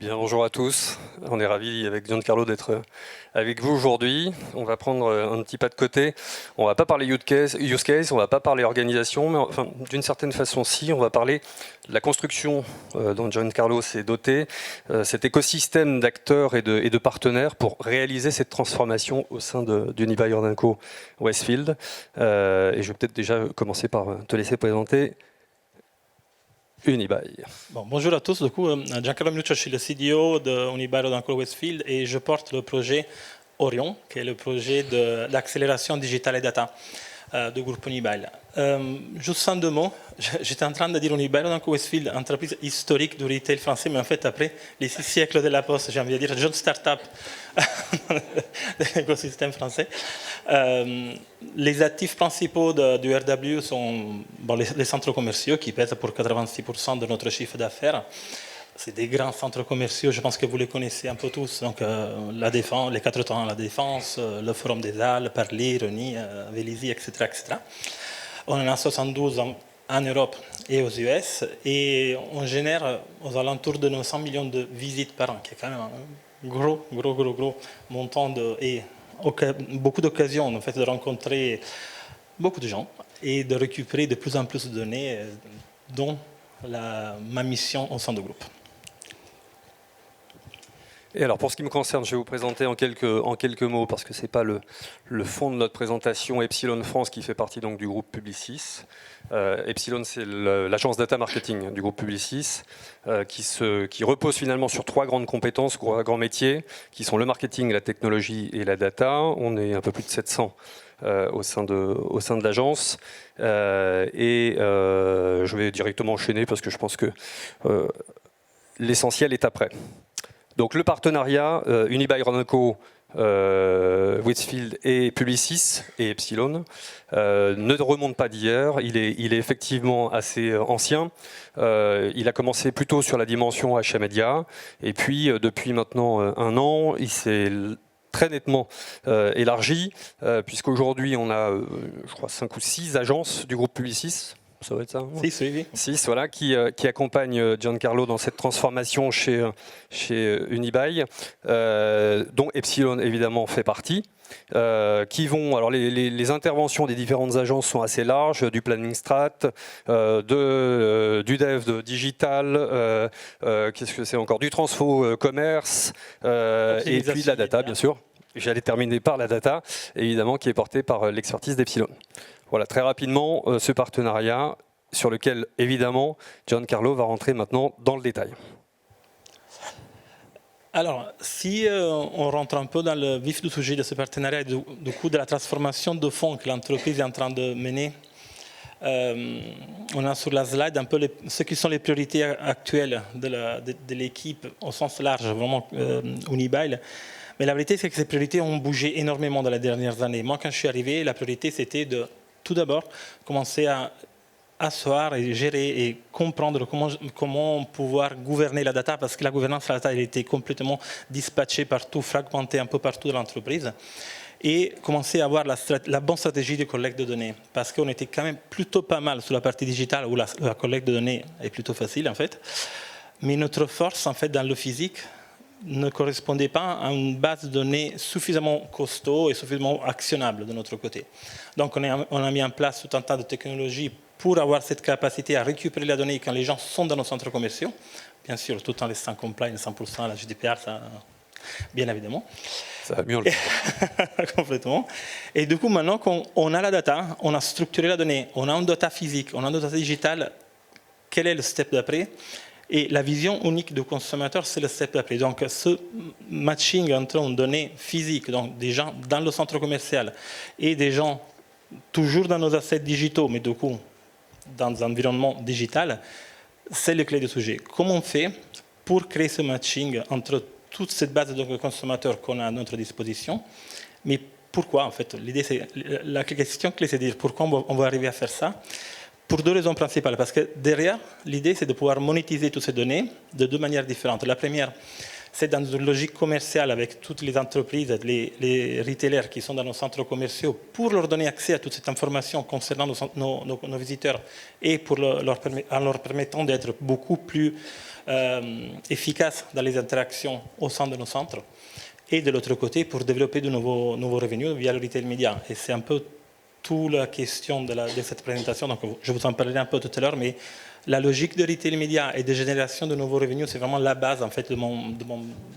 Bien, bonjour à tous. On est ravis avec Giancarlo d'être avec vous aujourd'hui. On va prendre un petit pas de côté. On ne va pas parler use case, on ne va pas parler organisation, mais enfin, d'une certaine façon, si, on va parler de la construction dont Giancarlo s'est doté, cet écosystème d'acteurs et de partenaires pour réaliser cette transformation au sein d'Unibail Rodamco Westfield. Et je vais peut-être déjà commencer par te laisser présenter Unibail. Bon, bonjour à tous, du coup, Giancarlo Minuccio, je suis le CDO de Unibail Rodamco Westfield et je porte le projet Orion, qui est le projet de l'accélération digitale et data du groupe Unibail. Juste en deux mots, j'étais en train de dire Unibail Rodamco Westfield, entreprise historique du retail français, mais en fait, après les 6 siècles de la Poste, j'ai envie de dire jeune start-up de l'écosystème français. Les actifs principaux du RW sont les centres commerciaux qui pèsent pour 86% de notre chiffre d'affaires. C'est des grands centres commerciaux, je pense que vous les connaissez un peu tous. Donc, la Défense, les 4 temps, la Défense, le Forum des Halles, Parly, Reny, Vélizy, etc., etc. On en a 72 en Europe et aux US. Et on génère aux alentours de 900 millions de visites par an, qui est quand même un gros montant et beaucoup d'occasions en fait, de rencontrer beaucoup de gens et de récupérer de plus en plus de données, dont ma mission au sein du groupe. Et alors, pour ce qui me concerne, je vais vous présenter en quelques mots, parce que ce n'est pas le fond de notre présentation, Epsilon France, qui fait partie donc du groupe Publicis. Epsilon, c'est l'agence data marketing du groupe Publicis, qui repose finalement sur 3 grandes compétences, 3 grands métiers, qui sont le marketing, la technologie et la data. On est un peu plus de 700 au sein de l'agence. Je vais directement enchaîner, parce que je pense que l'essentiel est après. Donc le partenariat Unibail Rodamco Westfield et Publicis et Epsilon ne remonte pas d'hier, il est effectivement assez ancien. Il a commencé plutôt sur la dimension achat média et puis depuis maintenant 1 an, il s'est très nettement élargi puisqu'aujourd'hui on a je crois 5 ou 6 agences du groupe Publicis. Ça va être ça, 6, voilà, qui accompagne Giancarlo dans cette transformation chez Unibail, dont Epsilon évidemment fait partie. Alors les interventions des différentes agences sont assez larges, du planning strat, du dev, de digital, qu'est-ce que c'est encore, du transfo commerce, et puis de la data bien sûr. J'allais terminer par la data, évidemment, qui est portée par l'expertise d'Epsilon. Voilà, très rapidement, ce partenariat sur lequel, évidemment, Giancarlo va rentrer maintenant dans le détail. Alors, si on rentre un peu dans le vif du sujet de ce partenariat et du coup de la transformation de fond que l'entreprise est en train de mener, on a sur la slide un peu ce qui sont les priorités actuelles de l'équipe au sens large, vraiment Unibail. Mais la vérité, c'est que ces priorités ont bougé énormément dans les dernières années. Moi, quand je suis arrivé, la priorité, c'était de, tout d'abord, commencer à asseoir et gérer et comprendre comment pouvoir gouverner la data, parce que la gouvernance de la data, elle était complètement dispatchée partout, fragmentée un peu partout de l'entreprise. Et commencer à avoir la bonne stratégie de collecte de données, parce qu'on était quand même plutôt pas mal sur la partie digitale, où la collecte de données est plutôt facile, en fait. Mais notre force, en fait, dans le physique, ne correspondait pas à une base de données suffisamment costaud et suffisamment actionnable de notre côté. Donc on a mis en place tout un tas de technologies pour avoir cette capacité à récupérer la donnée quand les gens sont dans nos centres commerciaux, bien sûr tout en laissant compliant 100% à la GDPR, ça, bien évidemment. Ça va mieux le faire. Complètement. Et du coup, maintenant qu'on a la data, on a structuré la donnée, on a une data physique, on a une data digitale, quel est le step d'après ? Et la vision unique du consommateur, c'est le step d'après. Donc, ce matching entre une donnée physique, donc des gens dans le centre commercial, et des gens toujours dans nos assets digitaux, mais du coup, dans un environnement digital, c'est le clé du sujet. Comment on fait pour créer ce matching entre toute cette base de consommateurs qu'on a à notre disposition, mais pourquoi, en fait, la question clé, c'est de dire pourquoi on va arriver à faire ça. Pour 2 raisons principales. Parce que derrière, l'idée, c'est de pouvoir monétiser toutes ces données de 2 manières différentes. La première, c'est dans une logique commerciale avec toutes les entreprises, les retailers qui sont dans nos centres commerciaux pour leur donner accès à toute cette information concernant nos visiteurs et en leur permettant d'être beaucoup plus efficaces dans les interactions au sein de nos centres. Et de l'autre côté, pour développer de nouveaux revenus via le retail média. Et c'est un peu toute la question de cette présentation. Donc, je vous en parlerai un peu tout à l'heure, mais la logique de retail média et de génération de nouveaux revenus, c'est vraiment la base en fait, de mon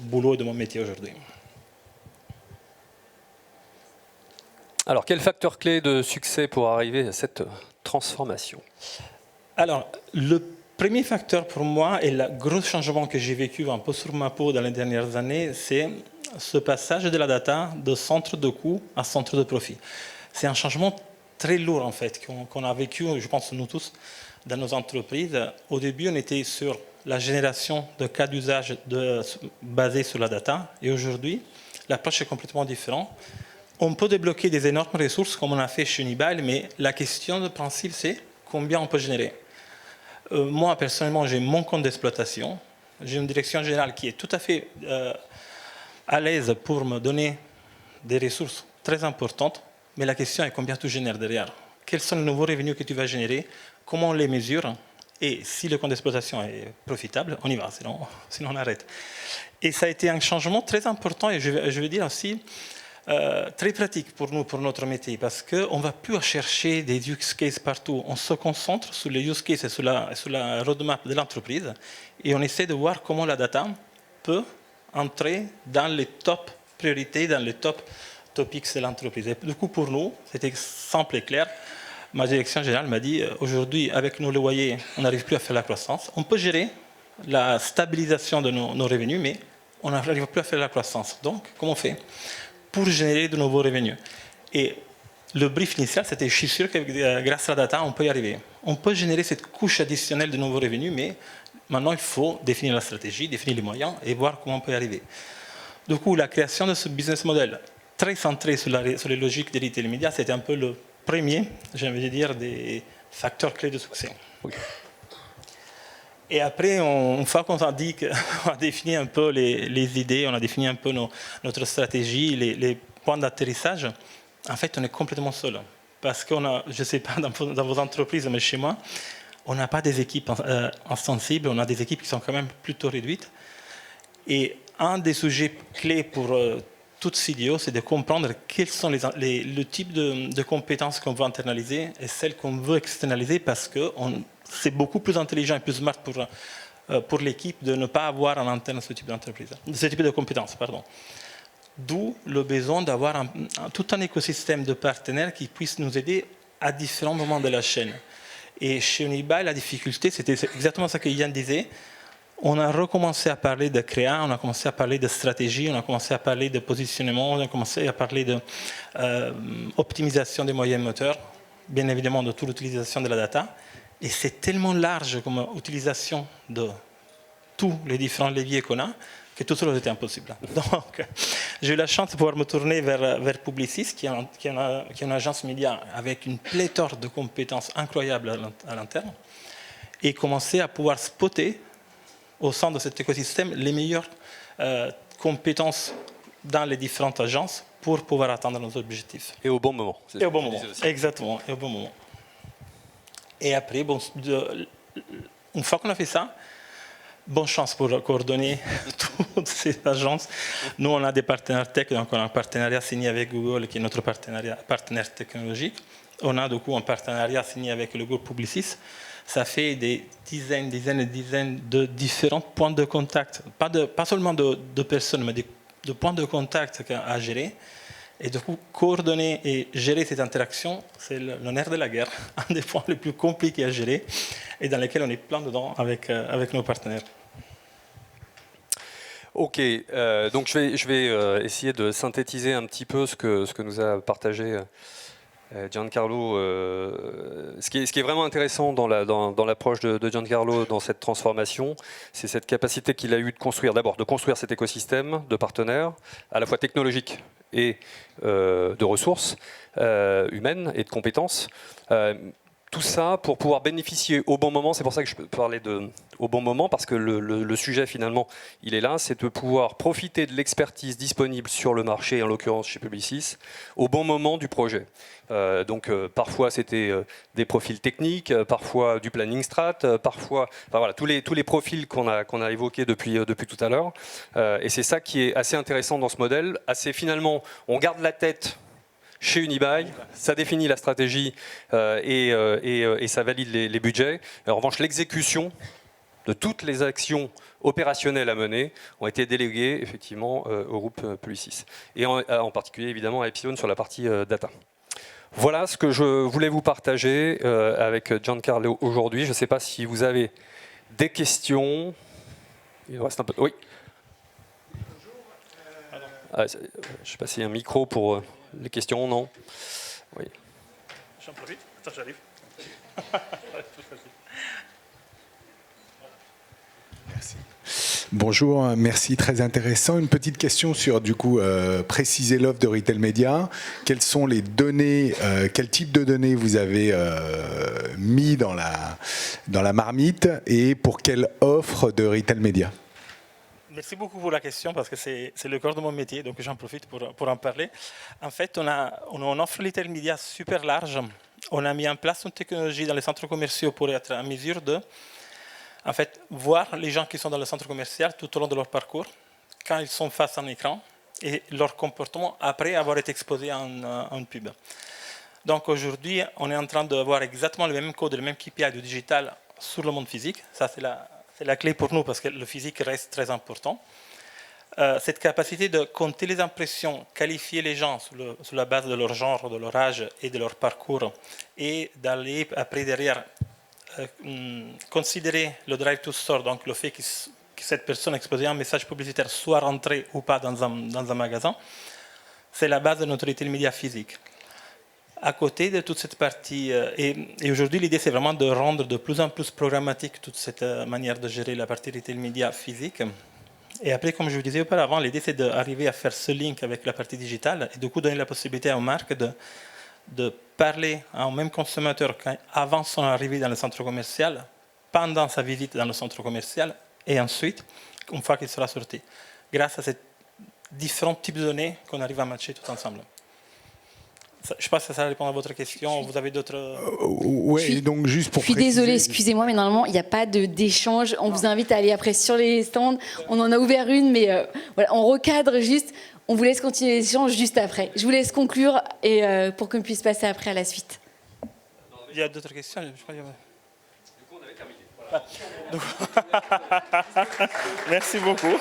boulot et de mon métier aujourd'hui. Alors, quel facteur clé de succès pour arriver à cette transformation? Alors, le premier facteur pour moi, et le gros changement que j'ai vécu un peu sur ma peau dans les dernières années, c'est ce passage de la data de centre de coût à centre de profit. C'est un changement très lourd en fait, qu'on a vécu, je pense nous tous, dans nos entreprises. Au début, on était sur la génération de cas d'usage basés sur la data, et aujourd'hui, l'approche est complètement différente. On peut débloquer des énormes ressources comme on a fait chez Unibail, mais la question de principe, c'est combien on peut générer. Moi, personnellement, j'ai mon compte d'exploitation, j'ai une direction générale qui est tout à fait à l'aise pour me donner des ressources très importantes, mais la question est combien tu génères derrière. Quels sont les nouveaux revenus que tu vas générer, comment on les mesure, et si le compte d'exploitation est profitable, on y va, sinon on arrête. Et ça a été un changement très important, et je vais dire aussi très pratique pour nous, pour notre métier, parce qu'on ne va plus chercher des use cases partout. On se concentre sur les use cases et sur la roadmap de l'entreprise, et on essaie de voir comment la data peut entrer dans les top priorités, dans les top topics de l'entreprise. Et du coup, pour nous, c'était simple et clair. Ma direction générale m'a dit, aujourd'hui, avec nos loyers, on n'arrive plus à faire la croissance. On peut gérer la stabilisation de nos revenus, mais on n'arrive plus à faire la croissance. Donc, comment on fait pour générer de nouveaux revenus? Et le brief initial, c'était, je suis sûr que grâce à la data, on peut y arriver. On peut générer cette couche additionnelle de nouveaux revenus, mais maintenant, il faut définir la stratégie, définir les moyens et voir comment on peut y arriver. Du coup, la création de ce business model très centré sur les logiques des retail médias, c'était un peu le premier, j'ai envie de dire, des facteurs clés de succès. Oui. Et après, une fois qu'on a dit qu'on a défini un peu les idées, on a défini un peu notre stratégie, les points d'atterrissage, en fait, on est complètement seul. Parce qu'on a, je ne sais pas dans vos entreprises, mais chez moi, on n'a pas des équipes insensibles, on a des équipes qui sont quand même plutôt réduites. Et un des sujets clés pour toute CDO, c'est de comprendre quels sont le type de compétences qu'on veut internaliser et celles qu'on veut externaliser, parce que c'est beaucoup plus intelligent et plus smart pour l'équipe de ne pas avoir en interne ce type d'entreprise, ce type de compétences, pardon. D'où le besoin d'avoir tout un écosystème de partenaires qui puissent nous aider à différents moments de la chaîne. Et chez Unibail, la difficulté, c'était exactement ce que Yann disait. On a recommencé à parler de créa, on a commencé à parler de stratégie, on a commencé à parler de positionnement, on a commencé à parler d'optimisation des moyens moteurs, bien évidemment de toute l'utilisation de la data. Et c'est tellement large comme utilisation de tous les différents leviers qu'on a que tout cela était impossible. Donc, j'ai eu la chance de pouvoir me tourner vers Publicis, qui est une agence média avec une pléthore de compétences incroyables à l'interne, et commencer à pouvoir spotter au sein de cet écosystème les meilleures compétences dans les différentes agences pour pouvoir atteindre nos objectifs. Et au bon moment. Et au bon moment, exactement, et au bon moment. Et après, bon, une fois qu'on a fait ça, bonne chance pour coordonner toutes ces agences. Nous, on a des partenaires tech, donc on a un partenariat signé avec Google, qui est notre partenaire technologique. On a du coup un partenariat signé avec le groupe Publicis. Ça fait des dizaines de différents points de contact, pas seulement de personnes, mais de points de contact à gérer. Et du coup, coordonner et gérer cette interaction, c'est le nerf de la guerre, un des points les plus compliqués à gérer et dans lesquels on est plein dedans avec nos partenaires. Ok, donc je vais essayer de synthétiser un petit peu ce que nous a partagé Giancarlo. Ce qui est vraiment intéressant dans l'approche de Giancarlo dans cette transformation, c'est cette capacité qu'il a eue de construire cet écosystème de partenaires, à la fois technologiques et de ressources humaines et de compétences, tout ça pour pouvoir bénéficier au bon moment, c'est pour ça que je peux parler au bon moment, parce que le sujet finalement, il est là, c'est de pouvoir profiter de l'expertise disponible sur le marché, en l'occurrence chez Publicis, au bon moment du projet. Parfois c'était des profils techniques, parfois du planning strat, parfois, enfin voilà, tous les profils qu'on a évoqués depuis tout à l'heure. Et c'est ça qui est assez intéressant dans ce modèle. Finalement, on garde la tête chez Unibail, ça définit la stratégie et ça valide les budgets. En revanche, l'exécution de toutes les actions opérationnelles à mener ont été déléguées effectivement au groupe Publicis. Et en particulier évidemment à Epsilon sur la partie data. Voilà ce que je voulais vous partager avec Giancarlo aujourd'hui. Je ne sais pas si vous avez des questions. Il reste un peu. Oui. Je ne sais pas s'il y a un micro pour les questions, non? Oui. J'en profite. Attends, j'arrive. Merci. Bonjour, merci, très intéressant. Une petite question sur, du coup, préciser l'offre de Retail Media. Quelles sont les données, quel type de données vous avez mis dans la marmite et pour quelle offre de Retail Media? Merci beaucoup pour la question parce que c'est le cœur de mon métier, donc j'en profite pour en parler. En fait, on offre Retail Media super large. On a mis en place une technologie dans les centres commerciaux pour être en mesure de voir les gens qui sont dans le centre commercial tout au long de leur parcours, quand ils sont face à un écran, et leur comportement après avoir été exposés à une pub. Donc aujourd'hui, on est en train d'avoir exactement le même code, le même KPI du digital sur le monde physique. Ça, c'est la clé pour nous parce que le physique reste très important. Cette capacité de compter les impressions, qualifier les gens sur la base de leur genre, de leur âge et de leur parcours, et d'aller après derrière considérer le drive to store, donc le fait que cette personne exposée à un message publicitaire soit rentrée ou pas dans un magasin, c'est la base de notre retail média physique. À côté de toute cette partie, et aujourd'hui l'idée c'est vraiment de rendre de plus en plus programmatique toute cette manière de gérer la partie retail média physique. Et après, comme je vous disais auparavant, l'idée c'est d'arriver à faire ce link avec la partie digitale et du coup donner la possibilité aux marques de parler à un même consommateur avant son arrivée dans le centre commercial, pendant sa visite dans le centre commercial et ensuite, une fois qu'il sera sorti, grâce à ces différents types de données qu'on arrive à matcher tout ensemble. Je ne sais pas si ça répond à votre question. Vous avez d'autres... Oui, donc juste pour préciser... Je suis désolée, excusez-moi, mais normalement, il n'y a pas d'échange. On vous invite à aller après sur les stands. On en a ouvert une, mais voilà, on recadre juste. On vous laisse continuer l'échange juste après. Je vous laisse conclure et, pour qu'on puisse passer après à la suite. Il y a d'autres questions? Du coup, on avait terminé. Voilà. Merci beaucoup.